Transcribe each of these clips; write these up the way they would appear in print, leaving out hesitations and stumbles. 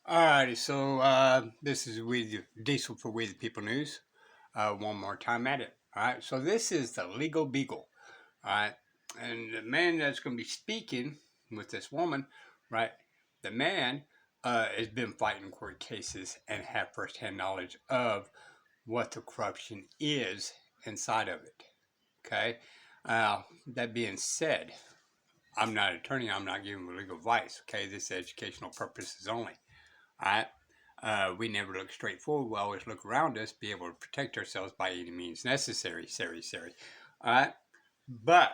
Alrighty, so this is with Diesel for We the People News. One more time at it. Alright, so this is the legal beagle. Alright, and the man that's going to be speaking with this woman, right? The man has been fighting court cases and have firsthand knowledge of what the corruption is inside of it. Okay, that being said, I'm not an attorney. I'm not giving legal advice. Okay, this is educational purposes only. All right. We never look straight forward. We always look around us, be able to protect ourselves by any means necessary. All right. But,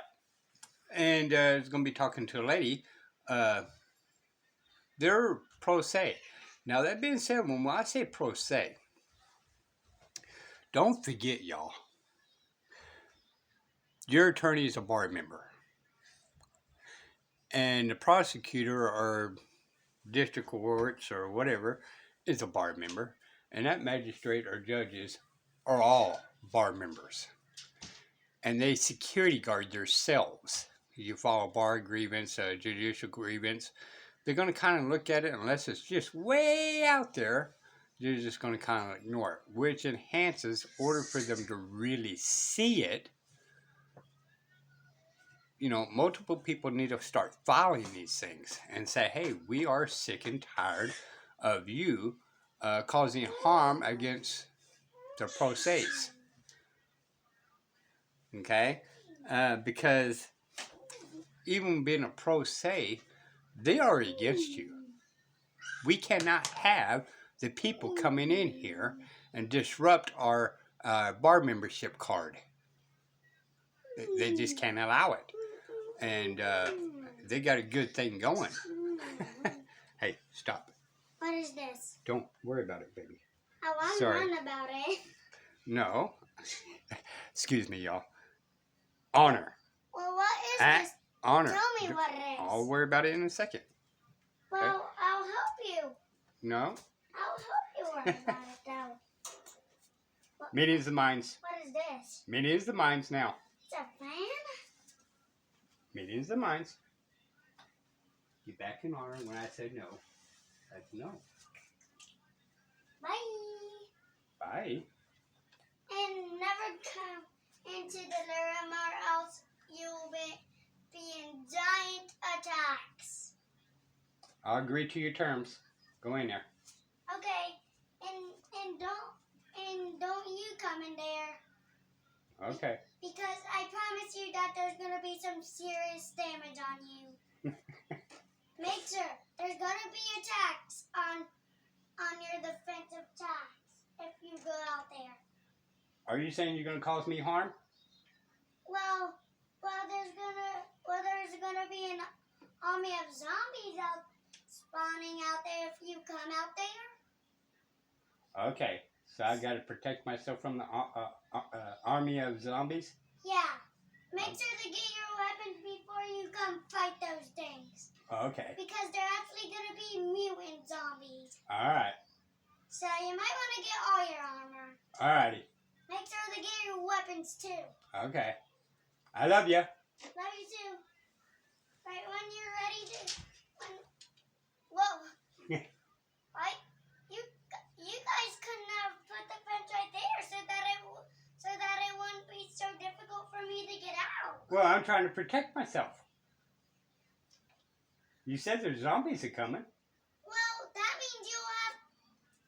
and it's going to be talking to a lady. They're pro se. Now, that being said, when I say pro se, don't forget, y'all, your attorney is a bar member. And the prosecutor or district courts or whatever is a bar member. And that magistrate or judges are all bar members. And they security guard themselves. You file a bar grievance, a judicial grievance, they're going to kind of look at it, unless it's just way out there, they're just going to kind of ignore it, which enhances, order for them to really see it. You know, multiple people need to start filing these things and say, hey, we are sick and tired of you causing harm against the pro se's. Okay? Because even being a pro se, they are against you. We cannot have the people coming in here and disrupt our bar membership card. They just can't allow it. And they got a good thing going. Hey, stop. What is this? Don't worry about it, baby. I want to run about it. No. Excuse me, y'all. Honor. Well, what is this? Honor. Tell me what it is. I'll worry about it in a second. Well, okay? I'll help you. No. I'll help you worry about it, though. Meetings of the minds. What is this? Meetings of the minds now. It's a fan? Meetings of the minds. Get back in order when I say no. That's no. Bye. Bye. And never come into the room or else you'll be in giant attacks. I'll agree to your terms. Go in there. Okay. And don't you come in there. Okay. Because I promise you that there's going to be some serious damage on you. Make sure there's going to be attacks on your defensive attacks if you go out there. Are you saying you're going to cause me harm? Well, there's gonna be an army of zombies spawning out there if you come out there. Okay. So I got to protect myself from the army of zombies? Yeah. Make sure to get your weapons before you come fight those things. Okay. Because they're actually going to be mutant zombies. Alright. So you might want to get all your armor. Alrighty. Make sure to get your weapons too. Okay. I love you. Love you too. Right when you're ready to... Whoa. Right? You guys couldn't have put the fence right there so that it wouldn't be so difficult for me to get out. Well, I'm trying to protect myself. You said there's zombies are coming. Well, that means you'll have...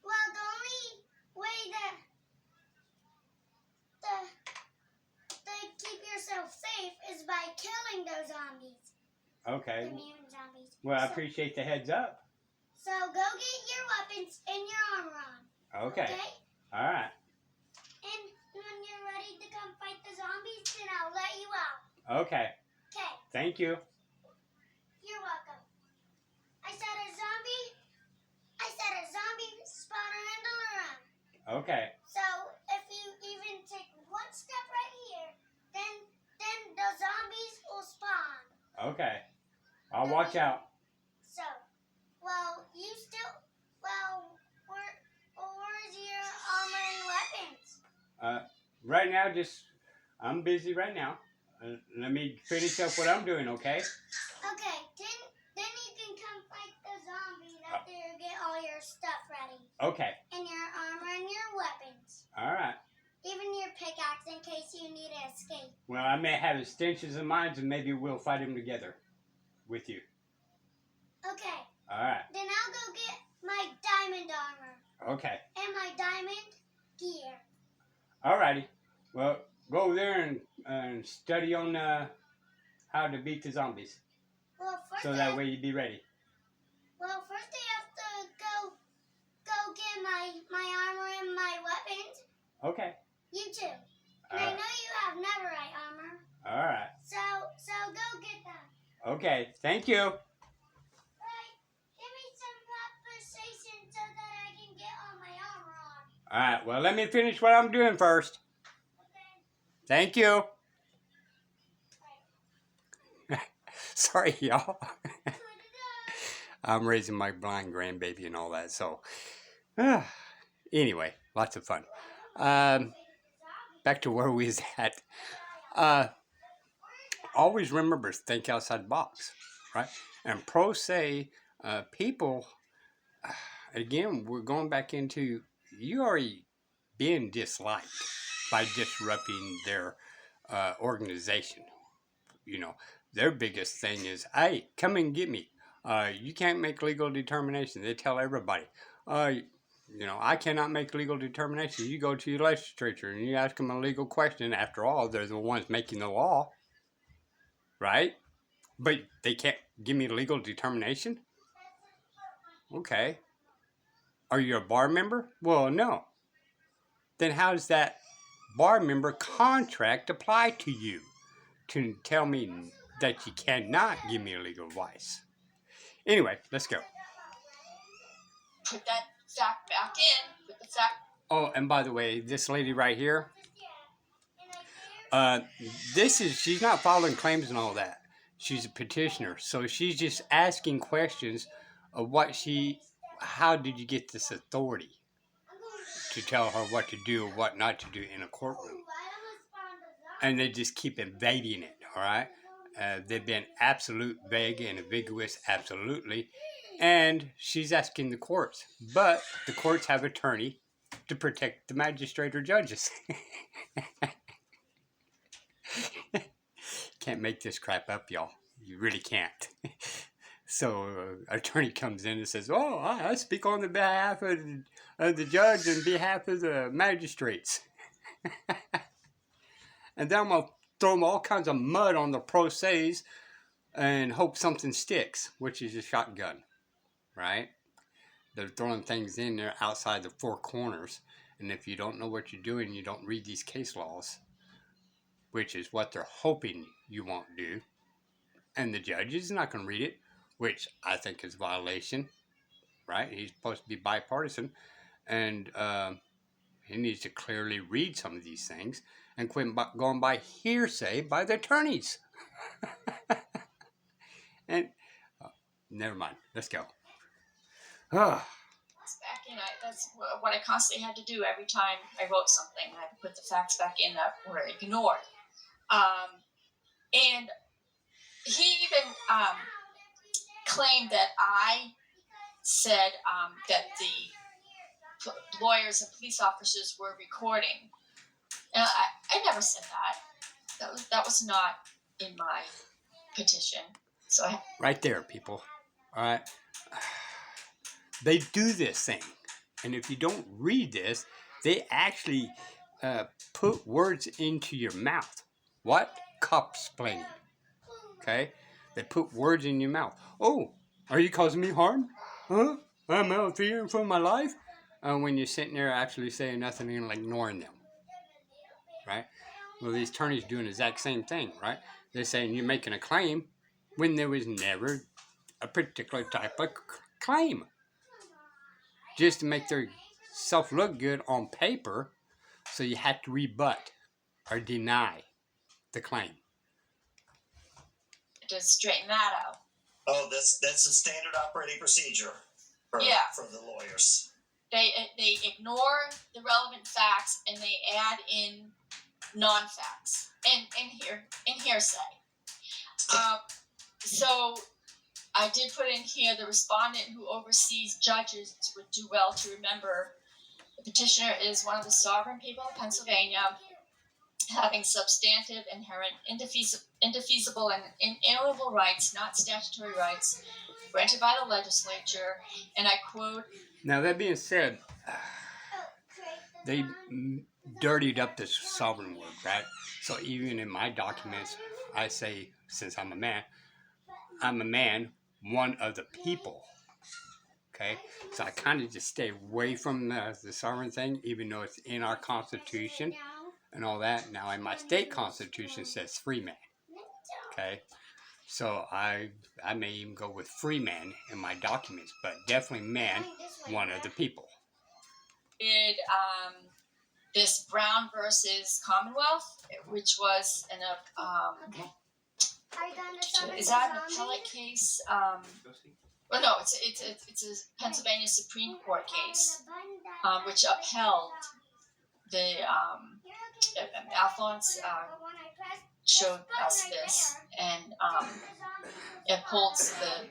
Well, the only way to keep yourself safe is by killing those zombies. Okay. The mutant zombies. Well, I appreciate the heads up. So go get your weapons and your armor on. Okay. All right. And when you're ready to come fight the zombies, then I'll let you out. Okay. Okay. Thank you. You're welcome. I said a zombie spawner in the room. Okay. So if you even take one step right here, then the zombies will spawn. Okay. I'll watch out. So, where's your armor and weapons? Right now, I'm busy right now. Let me finish up what I'm doing, okay? Okay, then you can come fight the zombies after you get all your stuff. Okay. And your armor and your weapons. All right. Even your pickaxe in case you need to escape. Well, I may have extensions of mine, and maybe we'll fight them together with you. Okay. All right. Then I'll go get my diamond armor. Okay. And my diamond gear. All righty. Well, go over there and study on how to beat the zombies. Well, first so that way you'd be ready. Well, first I have to go get my armor and my weapons. Okay. You too. And I know you have netherite armor. All right. So go get that. Okay. Thank you. Right. Give me some conversation so that I can get all my armor on. All right. Well, let me finish what I'm doing first. Okay. Thank you. Sorry, y'all. I'm raising my blind grandbaby and all that. So, anyway, lots of fun. Back to where we was at. Always remember, think outside the box, right? And pro se, people, again, we're going back into, you already being disliked by disrupting their organization. You know, their biggest thing is, hey, come and get me. You can't make legal determination. They tell everybody, you know, I cannot make legal determination. You go to your legislature and you ask them a legal question. After all, they're the ones making the law, right? But they can't give me legal determination? Okay. Are you a bar member? Well, no. Then how does that bar member contract apply to you to tell me that you cannot give me legal advice? Anyway, let's go. Put that sack back in. Put the sack. Oh, and by the way, this lady right here, she's not filing claims and all that. She's a petitioner. So she's just asking questions of how did you get this authority to tell her what to do or what not to do in a courtroom? And they just keep evading it, all right? They've been absolute vague and ambiguous, absolutely. And she's asking the courts. But the courts have attorney to protect the magistrate or judges. Can't make this crap up, y'all. You really can't. So attorney comes in and says, oh, I speak on the behalf of the judge and behalf of the magistrates. And then I'm going to throw them all kinds of mud on the pro se's and hope something sticks, which is a shotgun, right? They're throwing things in there outside the four corners. And if you don't know what you're doing, you don't read these case laws, which is what they're hoping you won't do. And the judge is not going to read it, which I think is a violation, right? He's supposed to be bipartisan. And he needs to clearly read some of these things and quit going by hearsay by the attorneys. And never mind. Let's go. Back in. That's what I constantly had to do every time I wrote something. I had to put the facts back in that were ignored. And he even claimed that I said that the lawyers and police officers were recording. And I never said that. That was not in my petition. So right there, people. All right. They do this thing. And if you don't read this, they actually put words into your mouth. What? Cop-splaining. Okay? They put words in your mouth. Oh, are you causing me harm? Huh? I'm out fearing for my life? When you're sitting there actually saying nothing and ignoring them. Right? Well, these attorneys doing the exact same thing, right? They're saying you're making a claim when there was never a particular type of claim. Just to make their self look good on paper, so you have to rebut or deny the claim. Just straighten that out. Oh, that's a standard operating procedure for the lawyers. They ignore the relevant facts and they add in non-facts and hearsay. So I did put in here the respondent who oversees judges would do well to remember the petitioner is one of the sovereign people of Pennsylvania, having substantive, inherent, indefeasible, and inalienable rights, not statutory rights, granted by the legislature. And I quote, Now, that being said, they dirtied up this sovereign word, right? So even in my documents, I say, since I'm a man, one of the people. Okay, so I kind of just stay away from the sovereign thing, even though it's in our Constitution and all that. Now, in my state Constitution, it says free man. Okay, so I may even go with free man in my documents, but definitely man, one of the people. Did this Brown versus Commonwealth, which was an is that an appellate case? Well, no, it's a Pennsylvania Supreme Court case, which upheld the Alphonse showed us this, and it upholds the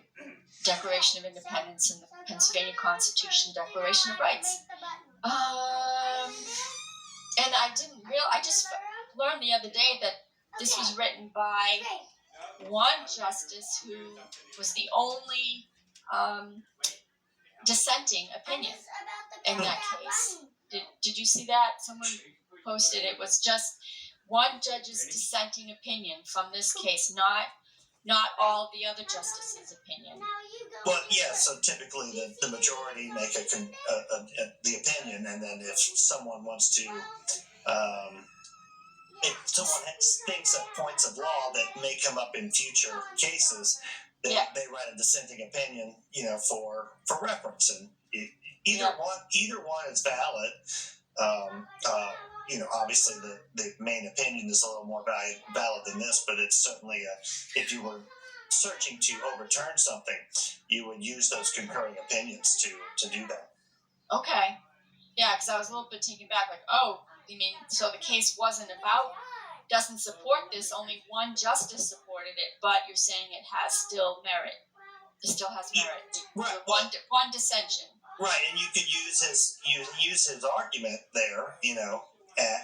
Declaration of Independence and the Pennsylvania Constitution, Declaration of Rights. And I just learned the other day that this was written by one justice who was the only dissenting opinion in that case. Did you see that? Someone posted it was just one judge's dissenting opinion from this case, not all the other justices' opinion. Well, yeah. So typically, the majority make the opinion, and then if someone wants to, if someone thinks of points of law that may come up in future cases, they write a dissenting opinion, for reference, and either one is valid. Obviously the main opinion is a little more valid than this, but it's certainly if you were searching to overturn something, you would use those concurring opinions to do that. Okay. Yeah, because I was a little bit taken back, like, oh, you mean, so the case doesn't support this, only one justice supported it, but you're saying it has still merit. It still has merit. Right. One dissension. Right, and you could use his argument there,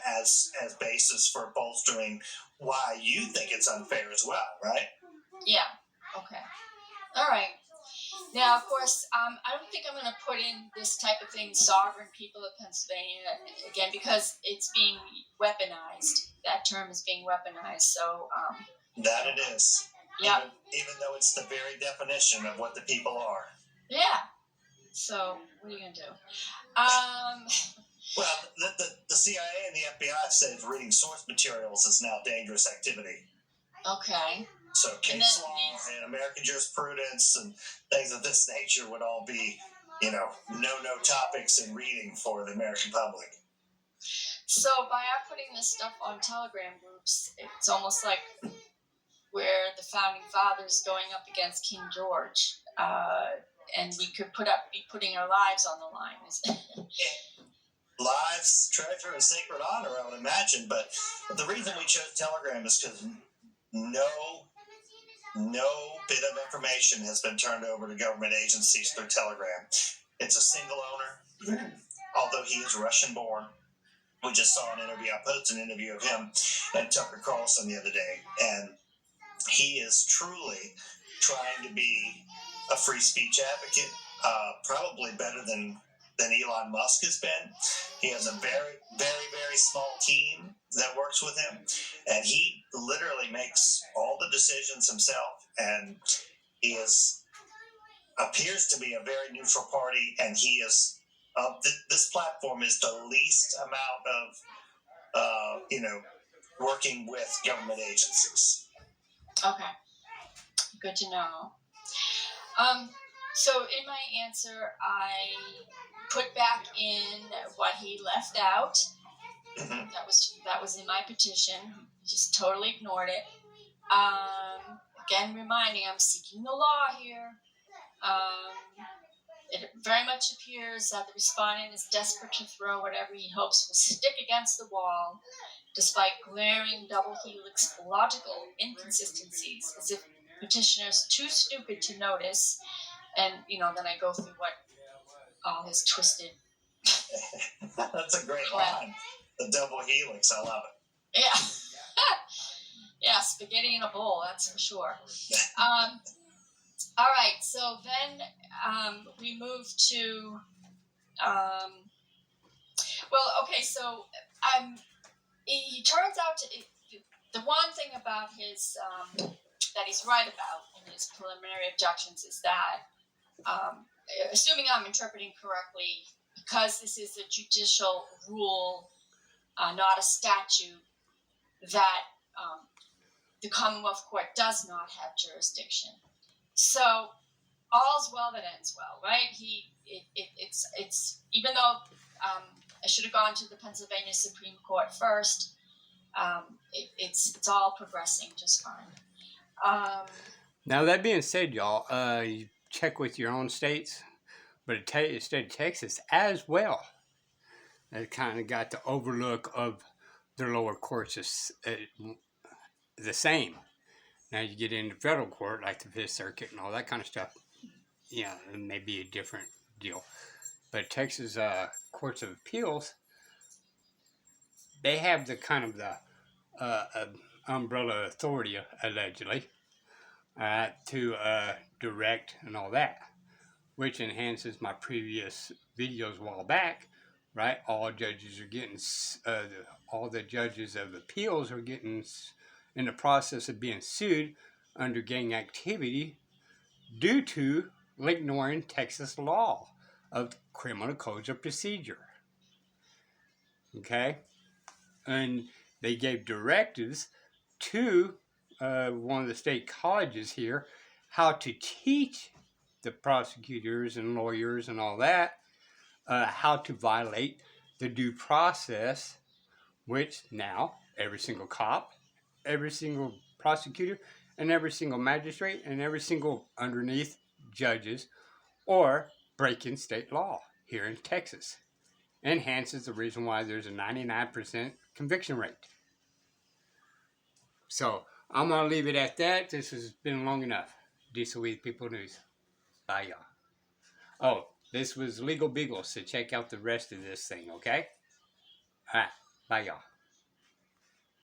as basis for bolstering why you think it's unfair as well, right? Yeah. Okay. All right. Now, of course, I don't think I'm going to put in this type of thing, sovereign people of Pennsylvania, again, because it's being weaponized. That term is being weaponized. So. That it is. Yeah. Even though it's the very definition of what the people are. Yeah. So, what are you going to do? Well, the CIA and the FBI says reading source materials is now dangerous activity. Okay. So case law and American jurisprudence and things of this nature would all be, no topics in reading for the American public. So by our putting this stuff on Telegram groups, it's almost like we're the founding fathers going up against King George. And we could be putting our lives on the line. Lives, treasure, and sacred honor, I would imagine. But the reason we chose Telegram is because no bit of information has been turned over to government agencies through Telegram. It's a single owner, although he is Russian-born. We just saw an interview. I posted an interview of him and Tucker Carlson the other day, and he is truly trying to be a free speech advocate, probably better than Elon Musk has been. He has a very, very, very small team that works with him, and he literally makes all the decisions himself, and he appears to be a very neutral party, and he is this platform is the least amount of working with government agencies. Okay, good to know. So in my answer, I put back in what he left out. Mm-hmm. That was in my petition. He just totally ignored it. Again, reminding I'm seeking the law here. It very much appears that the respondent is desperate to throw whatever he hopes will stick against the wall, despite glaring double helix logical inconsistencies, as if petitioner's too stupid to notice, and then I go through what all his twisted. That's a great Well, line. The double helix, I love it. yeah. Yeah, spaghetti in a bowl, that's for sure. All right, so then we move to, so he turns out the one thing about his, that he's right about in his preliminary objections is that, assuming I'm interpreting correctly, because this is a judicial rule, not a statute, that the Commonwealth Court does not have jurisdiction. So all's well that ends well, right? It's even though I should have gone to the Pennsylvania Supreme Court first, it's all progressing just fine. Now, that being said, y'all, you check with your own states, but the state of Texas as well. They kind of got the overlook of their lower courts is the same. Now you get into federal court, like the Fifth Circuit and all that kind of stuff. Yeah, it may be a different deal. But Texas courts of appeals, they have the kind of the umbrella authority, allegedly, to direct and all that, which enhances my previous videos a while back, right? All judges are getting, all the judges of appeals are getting in the process of being sued under gang activity due to ignoring Texas law of criminal codes of procedure. Okay? And they gave directives to one of the state colleges here how to teach the prosecutors and lawyers and all that how to violate the due process, which now every single cop, every single prosecutor, and every single magistrate, and every single underneath judges or breaking state law here in Texas. Enhances the reason why there's a 99% conviction rate. So I'm going to leave it at that. This has been long enough. Diesel with People News. Bye, y'all. Oh, this was Legal Beagle, so check out the rest of this thing, okay? All right. Bye, y'all.